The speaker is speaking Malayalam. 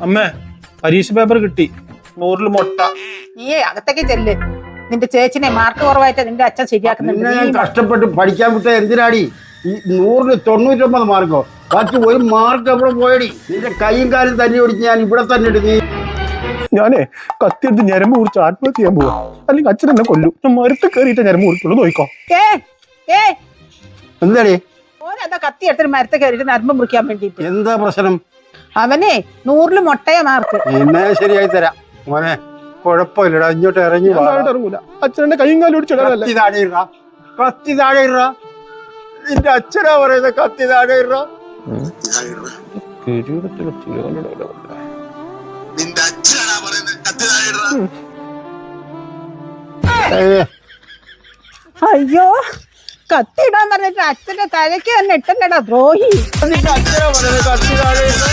അമ്മേ പരീക്ഷ പേപ്പർ കിട്ടി 100 മുട്ട. നീ അകത്തേക്ക് ചെല്ല്. നിന്റെ ചേച്ചിനെ മാർക്ക് കുറവായിട്ട് നിന്റെ അച്ഛൻ ശരിയാക്കുന്നുണ്ട്. ഞാൻ കഷ്ടപ്പെട്ട് പഠിക്കാൻ വിട്ട എന്തിനാടി ഈ 100ന് 99 മാർക്കോ? ബാക്കി 1 മാർക്ക് എവിടെ പോയടി? നിന്റെ കൈയും കാലും തന്നെ ഓടിച്ച് ഞാൻ ഇവിടെ തന്നെ ഇടുന്നു. ഞാനേ കത്തിയെടുത്ത് ഞരമ്പ് കുറിച്ച് ആത്മഹത്യ ചെയ്യാൻ പോവാ, അല്ലെങ്കിൽ അച്ഛൻ എന്നെ കൊല്ലും. ഞാൻ മരത്ത് കയറിയിട്ട് ഞരമ്പ് കുറിക്കുള്ളൂ, നോക്കോ. എന്താടി ഓനെന്താ കത്തി എടുത്തിട്ട് മരത്തെ കയറിയിട്ട് നരമ്പ് മുറിക്കാൻ വേണ്ടിട്ട്? എന്താ പ്രശ്നം? അവനെ 100 മുട്ടയ മാർക്ക്. എന്നെ ശരിയായി തരാം മോനെ, കുഴപ്പമില്ലടാ. ഇങ്ങോട്ട് ഇറങ്ങി ഇറങ്ങൂല. അച്ഛനെ കൈയും കാലും ഓടിച്ചിടാനല്ലേ. കത്തി താഴെ ഇട, കത്തി താഴെ ഇട. നിന്റെ അച്ഛനാ പറയുന്നത് കത്തി താഴെ ഇട. അയ്യോ, കത്തി ഇടാൻ പറഞ്ഞിട്ട് അച്ഛന്റെ തലയ്ക്ക് തന്നെ ഇട്ടല്ലടാ ദ്രോഹി. നിന്റെ അച്ഛനാ പറയുന്നത് കത്തി താഴെ ഇട.